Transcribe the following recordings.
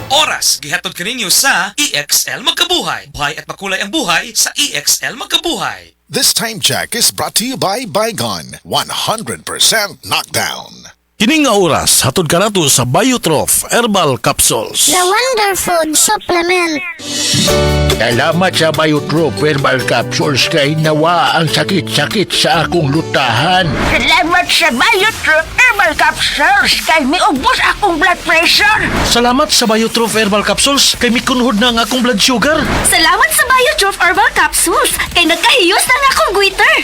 oras gihatod kaninyo sa EXL Magkabuhay. Buhay at makulay ang buhay sa EXL Magkabuhay. This time check is brought to you by Bygone, 100% knockdown. Kining nga oras, hatod ka nato sa Biotrof Herbal Capsules. The Wonder Food Supplement. Salamat sa Biotrof Herbal Capsules kay nawa ang sakit-sakit sa akong lutahan. Salamat sa Biotrof Herbal Capsules kay miubos akong blood pressure. Salamat sa Biotrof Herbal Capsules kay mikunhod na ang akong blood sugar. Salamat sa Biotrof Herbal Capsules kay nagkahiyos na nga akong goiter.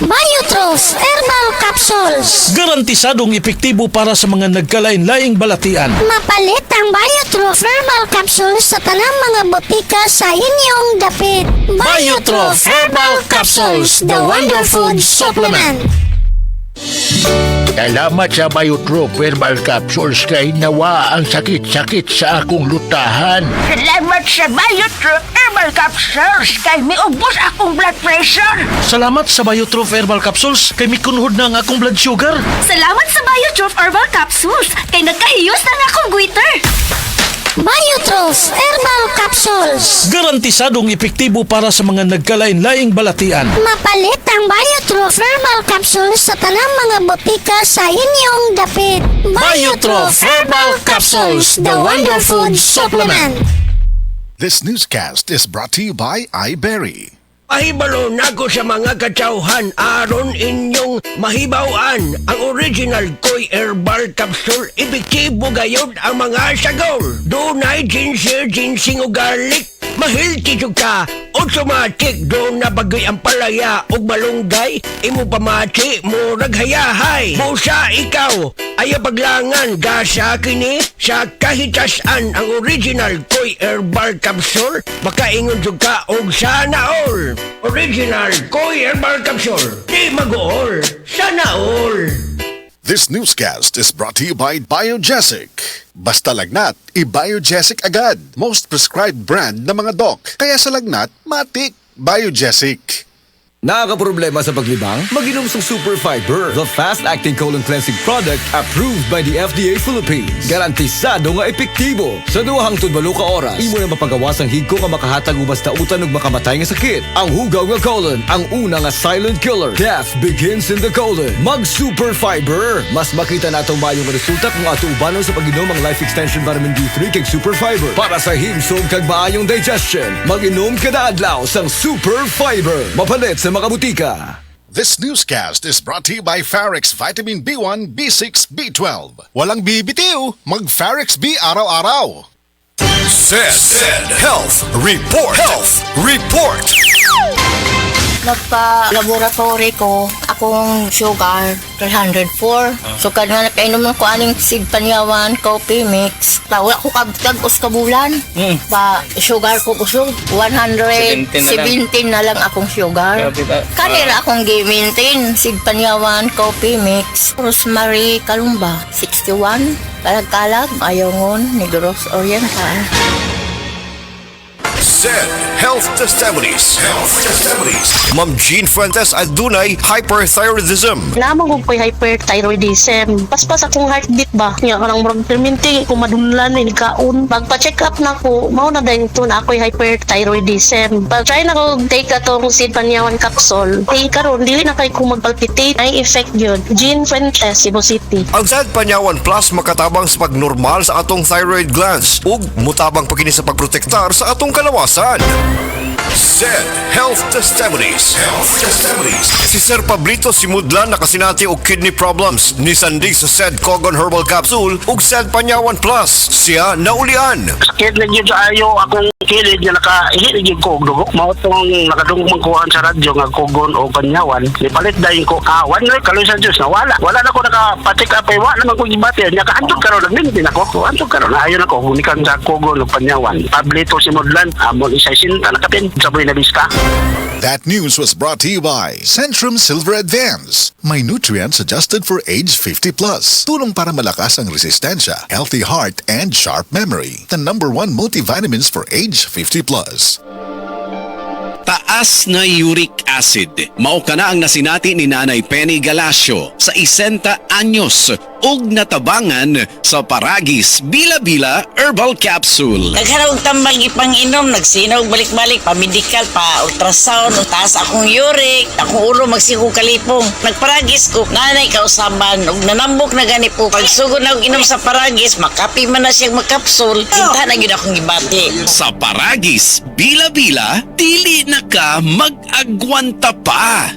Biotrof Herbal Capsules. Garantisadong epektibo para sa mga nagkalain-laing balatian. Mapalit ang Biotrof Herbal Capsules sa tanang mga botika sa inyong dapit. Biotrof Herbal Capsules, the Wonder Food Supplement. Salamat sa Biotrof Herbal Capsules kay nawa ang sakit-sakit sa akong lutahan. Salamat sa Biotrof Herbal Capsules kay miubos akong blood pressure. Salamat sa Biotrof Herbal Capsules kay mikunhod na ang akong blood sugar. Salamat sa Biotrof Herbal Capsules kay nagkahiyos na nga akong goiter. Biotrof Herbal Capsules. Garantisadong epektibo para sa mga nagkalain-laing balatian. Mapalit ang Biotrof Herbal Capsules sa tanang mga botika sa inyong dapit. Biotrof Herbal Capsules, the Wonder Food Supplement. This newscast is brought to you by iBerry. Mahibalo na ko sa mga katsauhan aron inyong mahibawaan ang original Koy Herbal Capsule. Epektibo gayod ang mga sagol. Dunay ginger, ginseng o garlic. Mahilti jud ka, automatic do na bagoy ang palaya ug malunggay. Imo pamati mo raghayahay. Busa ikaw ay paglangan gasa kini sa kahitasan ang original Koy Herbal Capsule. Makaingon jud ka og sana all. Original Koy Herbal Capsule. Di mag-all, sana all. This newscast is brought to you by Biogesic. Basta lagnat, i-Biogesic agad. Most prescribed brand ng mga doc. Kaya sa lagnat, matik. Biogesic. Nakakaproblema sa paglibang? Mag-inom sa Super Fiber, the fast-acting colon cleansing product approved by the FDA Philippines. Garantisado nga epektibo. Sa 2 hangtod 8 ka oras, imo na mapagawas ang higko nga makahatag og basta utan ug makamatay nga sakit. Ang hugaw nga colon, ang una nga silent killer. Death begins in the colon. Mag-Super Fiber. Mas makita natong maayong resulta kung ato ubanon sa pag-inom ang Life Extension Vitamin D3 kay Super Fiber. Para sa himsog kag maayong digestion, mag-inom kada adlaw sang Super Fiber. Mapalit sa mga butika. This newscast is brought to you by Farex Vitamin B1, B6, B12. Walang bibitiw, mag-Farex B araw-araw. Said Health Report. Health Report. Nagpa-laboratory ko, akong sugar, 304. So, kada napainom ko aning seed panyawan, coffee mix. Wala ko kabutag-os kabulan. Pa, sugar ko kusog, 117 na lang akong sugar. Kanira akong gi-maintain, seed panyawan, coffee mix. Rosemary Kalumba, 61. Kalag-kalag, Ayongon, Negros Oriental. Said Health Testimonies. Health Testimonies. Ma'am Jean Fuentes adunay hyperthyroidism. Lamang ko ko'y hyperthyroidism. Paspas akong heartbeat ba? Nga kanang murag perminti ko madunlan na nikaon. Magpa-check up na ko, mao na dahil ito na ako'y hyperthyroidism. Pag-try na ko take atong seed panyawan capsule. Karon dili na kay ko magpalpitate. Ay effect yun. Jean Fuentes, Cebu City. Ang Sad Panyawan Plus makatabang sa pagnormal sa atong thyroid glands ug mutabang pagkini sa pagprotektar sa atong kalawasan. Said Health Testimonies. Health Testimonies. Si Sir Pablito Simudlan nakasinati og kidney problems ni sandig sa Said Cogon Herbal Capsule ug Said Panyawan Plus. Siya naulian. Sakit na yun sa ayo akong kilid nga nakahilig ko og dugo. Mao tong nakadungog man ko sa radyo nga Cogon o Panyawan. Nipalit dayon ko one week kaloy sa Diyos na wala na ko nakapatik up ay wala naman ko gibati. Nakaantog karon nagmintin ako. Antog karon ayon ako hunikan sa Cogon o Panyawan. Pablito Simudlan amon isa sinta nakapin sa Buena Vista. That news was brought to you by Centrum Silver Advance. May nutrients adjusted for age 50 plus. Tulong para malakas ang resistensya, healthy heart, and sharp memory. The #1 multivitamins for age 50 plus. Taas na uric acid. Mao ka na ang nasinati ni Nanay Penny Galasio sa 60 anyos. og natabangan sa Paragis Bila-Bila Herbal Capsule. Nagharap tambal ipang inom, nagsinog balik-balik, pa-medical, pa-ultrasound, taas akong uric, akong ulo magsiku kalipong. Nagparagis ko, nanay kausaban, ug nanambok na gani po. Pagsugod na og inom sa Paragis, makapi man na siyang makapsul, kinta na yun akong gibati. Sa Paragis Bila-Bila, dili na ka mag-agwanta pa.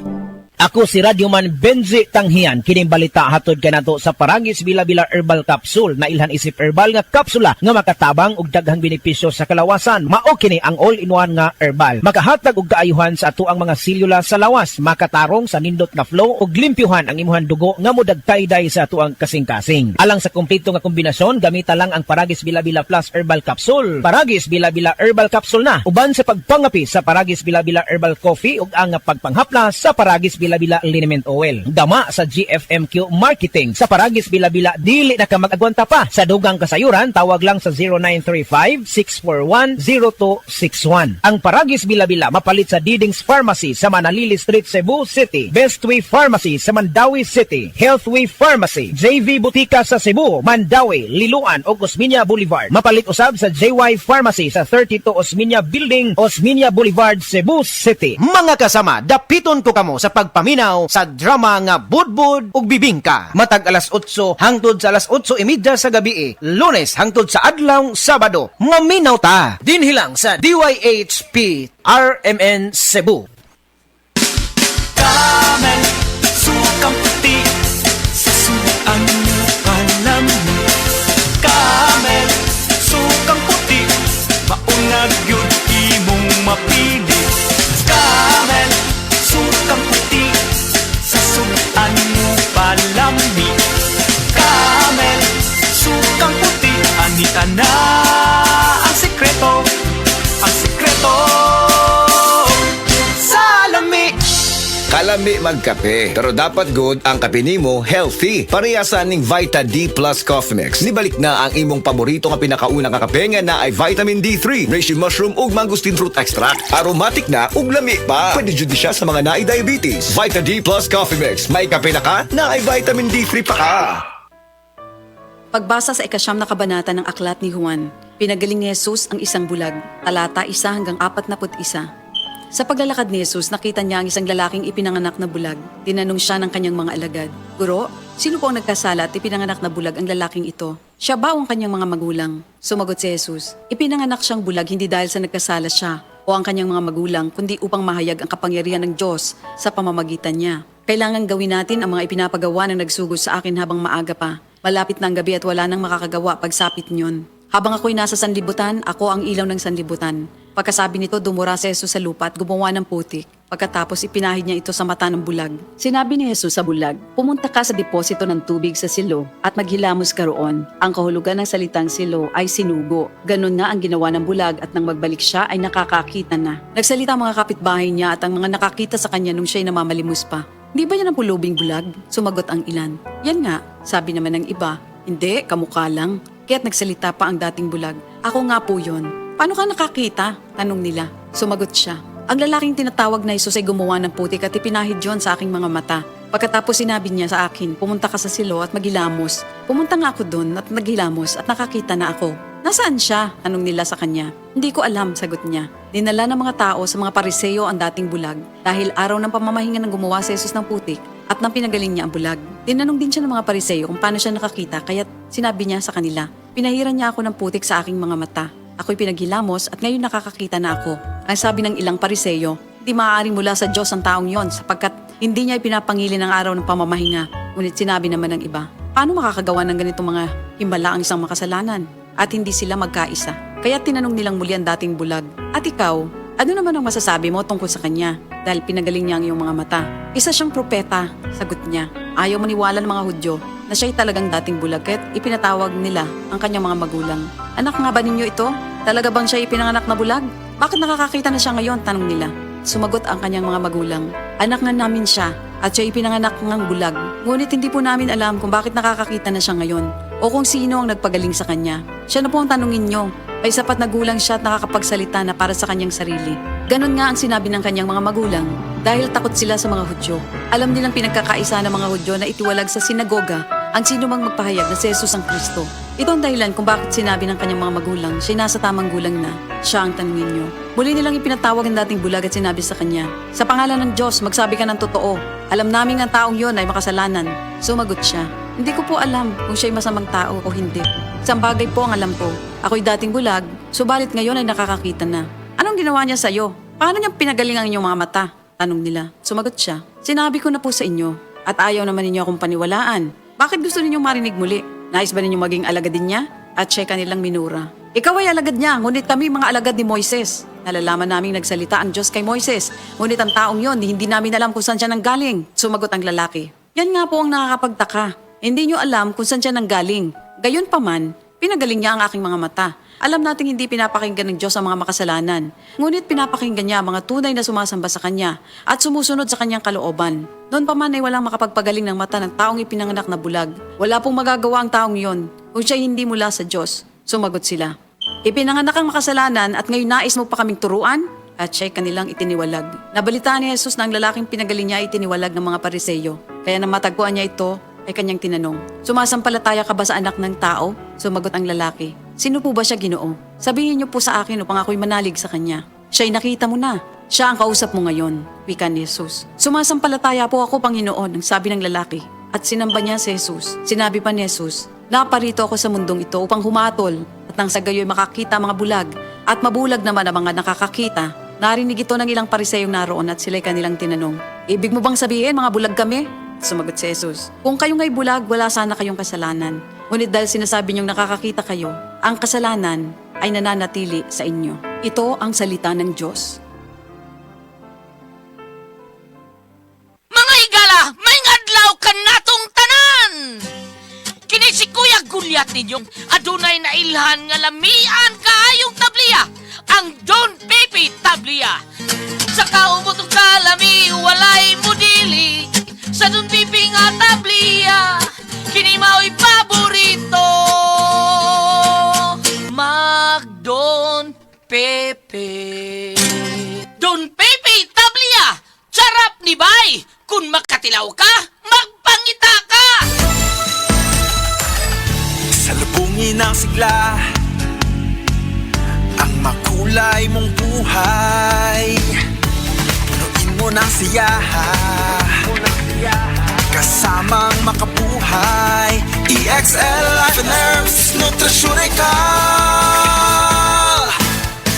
Ako si Radyoman Benzi Tanghian, kining balita hatod kanato sa Paragis Bila-Bila Herbal Capsule na ilhan isip herbal nga kapsula nga makatabang og daghang benepisyo sa kalawasan. Mao kini ang all-in-one nga herbal. Makahatag og kaayuhan sa ato ang mga selula sa lawas, makatarong sa nindot nga flow ug limpyuhan ang imuhang dugo nga modagtayday sa ato ang kasing-kasing. Alang sa kumpleto nga kombinasyon, gamita lang ang Paragis Bila-Bila Plus Herbal Capsule. Paragis Bila-Bila Herbal Capsule na uban sa pagpangapi sa Paragis Bila-Bila Herbal Coffee ug ang pagpanghaplas sa Paragis Bila-Bila Liniment Oil. Dama sa GFMQ Marketing. Sa Paragis Bila-Bila, dili na ka mag-agwanta pa. Sa dugang kasayuran, tawag lang sa 0935-641-0261. Ang Paragis Bila-Bila mapalit sa Didings Pharmacy sa Manalili Street, Cebu City. Bestway Pharmacy sa Mandawi City. Healthway Pharmacy. JV Butika sa Cebu, Mandawi, Liloan o Osmeña Boulevard. Mapalit usab sa JY Pharmacy sa 32 Osmeña Building, Osmeña Boulevard, Cebu City. Mga kasama, dapiton ko kamo sa pagpaminaw sa drama nga Budbud ug Bibingka. Matag alas 8 hangtod sa alas 8:30 sa gabi, Lunes hangtod sa adlaw Sabado. Maminaw ta dinhi lang sa DYHP RMN Cebu. Camel, sukang puti, sa suan mo palami. Camel, sukang puti, maunag yun imong mapili. Camel, sukang puti, sa suan mo palami. Camel, sukang puti, anita na ang sekreto, sa lami. Kalami magkape, pero dapat good ang kape nimo healthy. Parehasan ning Vita D Plus Coffee Mix. Nibalik na ang imong paborito nga pinakauna nga kape nga na ay vitamin D3, reishi mushroom ug mangosteen fruit extract. Aromatic na ug lami pa. Pwede jud siya sa mga naay diabetes. Vita D Plus Coffee Mix. May kape na ka, na ay vitamin D3 pa ka. Pagbasa sa 9 na kabanata ng aklat ni Juan, pinagaling ni Jesus ang isang bulag, talata 1 hanggang 41. Sa paglalakad ni Jesus, nakita niya ang isang lalaking ipinanganak na bulag. Tinanong siya ng kanyang mga alagad, "Guro, sino po ang nagkasala at ipinanganak na bulag ang lalaking ito? Siya ba o ang kanyang mga magulang?" Sumagot si Jesus, "Ipinanganak siyang bulag hindi dahil sa nagkasala siya o ang kanyang mga magulang, kundi upang mahayag ang kapangyarihan ng Diyos sa pamamagitan niya. Kailangan gawin natin ang mga ipinapagawa ng nagsugod sa akin habang maaga pa. Malapit na ang gabi at wala nang makakagawa pagsapit niyon. Habang ako'y nasa sanlibutan, ako ang ilaw ng sanlibutan." Pagkasabi nito, dumura si Jesus sa lupa at gumawa ng putik. Pagkatapos ipinahid niya ito sa mata ng bulag. Sinabi ni Jesus sa bulag, "Pumunta ka sa deposito ng tubig sa silo at maghilamos ka roon." Ang kahulugan ng salitang silo ay sinugo. Ganon nga ang ginawa ng bulag at nang magbalik siya ay nakakakita na. Nagsalita ang mga kapitbahay niya at ang mga nakakita sa kanya nung siya'y namamalimos pa. "Di ba yan ang pulubing bulag?" Sumagot ang ilan. "Yan nga," sabi naman ng iba. "Hindi, kamukha lang." Kaya't nagsalita pa ang dating bulag, "Ako nga po yun." "Paano ka nakakita?" tanong nila. Sumagot siya, "Ang lalaking tinatawag na Jesus ay gumawa ng putik at ipinahid yon sa aking mga mata. Pagkatapos sinabi niya sa akin, pumunta ka sa silo at maghilamos. Pumunta nga ako doon at naghilamos at nakakita na ako." "Nasaan siya?" tanong nila sa kanya. "Hindi ko alam," sagot niya. Dinala ng mga tao sa mga Pariseo ang dating bulag dahil araw ng pamamahinga ng gumawa si Jesus ng putik at nang pinagaling niya ang bulag. Tinanong din siya ng mga Pariseo kung paano siya nakakita kaya't sinabi niya sa kanila, "Pinahiran niya ako ng putik sa aking mga mata. Ako'y pinaghilamos at ngayon nakakakita na ako." Ang sabi ng ilang Pariseo, "Di maaaring mula sa Diyos ang taong yon sapagkat hindi niya ipinapangili ng araw ng pamamahinga." Ngunit sinabi naman ng iba, "Paano makakagawa ng ganitong mga himala ang isang makasalanan?" At hindi sila magkaisa. Kaya tinanong nilang muli ang dating bulag, "At ikaw, ano naman ang masasabi mo tungkol sa kanya? Dahil pinagaling niya ang iyong mga mata." "Isa siyang propeta," sagot niya. Ayaw maniwala ng mga Hudyo na siya'y talagang dating bulag kaya't ipinatawag nila ang kanyang mga magulang. "Anak nga ba ninyo ito? Talaga bang siya ipinanganak na bulag? Bakit nakakakita na siya ngayon?" tanong nila. Sumagot ang kanyang mga magulang, "Anak nga namin siya at siya ipinanganak ng bulag. Ngunit hindi po namin alam kung bakit nakakakita na siya ngayon o kung sino ang nagpagaling sa kanya. Siya na po ang tanungin nyo. May sapat na gulang siya at nakakapagsalita na para sa kanyang sarili." Ganon nga ang sinabi ng kanyang mga magulang dahil takot sila sa mga Hudyo. Alam nilang pinagkakaisa ng mga Hudyo na itiwalag sa sinagoga ang sino mang magpahayag na si Jesus ang Kristo. Ito ang dahilan kung bakit sinabi ng kanyang mga magulang siya nasa tamang gulang na, siya ang tanungin niyo. Muli nilang ipinatawag ang dating bulag at sinabi sa kanya, sa pangalan ng Diyos, magsabi ka ng totoo. Alam namin ang taong yon ay makasalanan. Sumagot siya, hindi ko po alam kung siya'y masamang tao o hindi. Isang bagay po ang alam ko. Ako'y dating bulag, subalit ngayon ay nakakakita na. Anong ginawa niya sa'yo? Paano niya pinagaling ang inyong mga mata? Tanong nila. Sumagot siya, sinabi ko na po sa inyo at ayaw naman ninyo akong paniwalaan. Bakit gusto ninyong marinig muli? Nais ba ninyong maging alagad din niya? At siya kanilang minura. Ikaw ay alagad niya, ngunit kami mga alagad ni Moises. Nalalaman naming nagsalita ang Diyos kay Moises. Ngunit ang taong yon, hindi namin alam kung saan siya nanggaling. Sumagot ang lalaki. Yan nga po ang nakakapagtaka. Hindi niyo alam kung saan siya nanggaling. Gayon pa man, pinagaling niya ang aking mga mata. Alam nating hindi pinapakinggan ng Diyos ang mga makasalanan. Ngunit pinapakinggan niya ang mga tunay na sumasamba sa Kanya at sumusunod sa Kanyang kalooban. Noon pa man ay walang makapagpagaling ng mata ng taong ipinanganak na bulag. Wala pong magagawa ang taong yon kung siya hindi mula sa Diyos. Sumagot sila. Ipinanganak ang makasalanan at ngayon nais mo pa kaming turuan? At siya'y kanilang itiniwalag. Nabalitaan ni Jesus na ang lalaking pinagaling niya ay itiniwalag ng mga Pariseyo. Kaya nang matagpuan niya ito, ay kanyang tinanong, sumasampalataya ka ba sa anak ng tao? Sumagot ang lalaki, sino po ba siya, Ginoo? Sabihin niyo po sa akin upang ako'y manalig sa kanya. Siya'y nakita mo na. Siya ang kausap mo ngayon, wika ni Jesus. Sumasampalataya po ako, Panginoon, ang sabi ng lalaki. At sinamba niya si Jesus. Sinabi pa ni Jesus, naparito ako sa mundong ito upang humatol at nang sa gayo'y makakita mga bulag at mabulag naman ang mga nakakakita. Narinig ito ng ilang Pariseyong naroon at sila'y kanilang tinanong, ibig mo bang sabihin mga bulag kami? Sumagot si Jesus, kung kayo nga'y bulag, wala sana kayong kasalanan. Ngunit dahil sinasabi niyong nakakakita kayo, ang kasalanan ay nananatili sa inyo. Ito ang salita ng Diyos. Mga higala, may ngadlaw ka natong tanan! Kini si Kuya Gulyat ninyong adunay na ilhan nga lamian kaayong tabliya, ang Don Pepe Tablia. Sa kaumot ng kalami, walay mudili, sa Don Pepe nga tablia, kini mao'y paborito. Mag Don Pepe. Don Pepe Tablia, sarap ni bay. Kung makatilaw ka, magpangita ka. Salubungin ang sigla, ang makulay mong buhay. Punuin mo ng siyaha, kasamang makabuhay. EXL Life and Herbs Nutritional.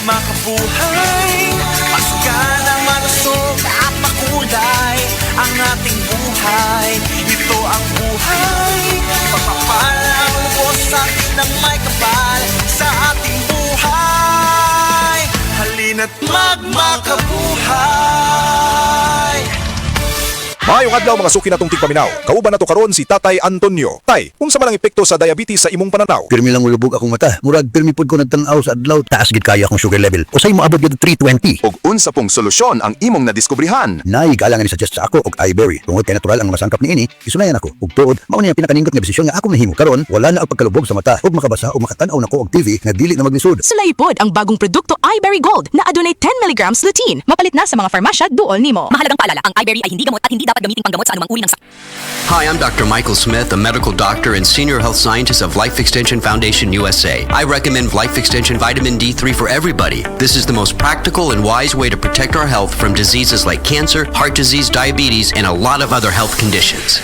Makabuhay, masaganang malusog at makulay ang ating buhay. Ito ang buhay, pagpapalang lubos sa atin ng may kapal sa ating buhay. Halina't magmakabuhay. Maayong adlaw mga suki natong tigpaminaw. Kauban nato karon si Tatay Antonio. Tay, unsa man ang epekto sa diabetes sa imong pananaw? Pirmi lang ulubog akong mata. Murag pirmi pud ko nagtan-aw sa adlaw. Taas gid kaya akong sugar level. Usay moabot gid 320. Og unsa pong solusyon ang imong nadiskubrihan? Nay galangan ni suggest sa ako og iBerry. Tungod kay natural ang masangkap niini, isunayan ako. Ug tuod, mao ni ang pinakaningot nga desisyon nga akong nahimo. Karon wala na og pagkalubog sa mata ug makabasa o makatan-aw nako og TV nga dili na maglisod. Sulay pod ang bagong produkto iBerry Gold na adunay 10 mg lutein. Mapalit na sa mga farmasya duol nimo. Mahalagang paalala, ang iBerry ay hindi gamot at hindi dapat gamitin panggamot sa anumang uri ng Hi, I'm Dr. Michael Smith, a medical doctor and senior health scientist of Life Extension Foundation USA. I recommend Life Extension Vitamin D3 for everybody. This is the most practical and wise way to protect our health from diseases like cancer, heart disease, diabetes, and a lot of other health conditions.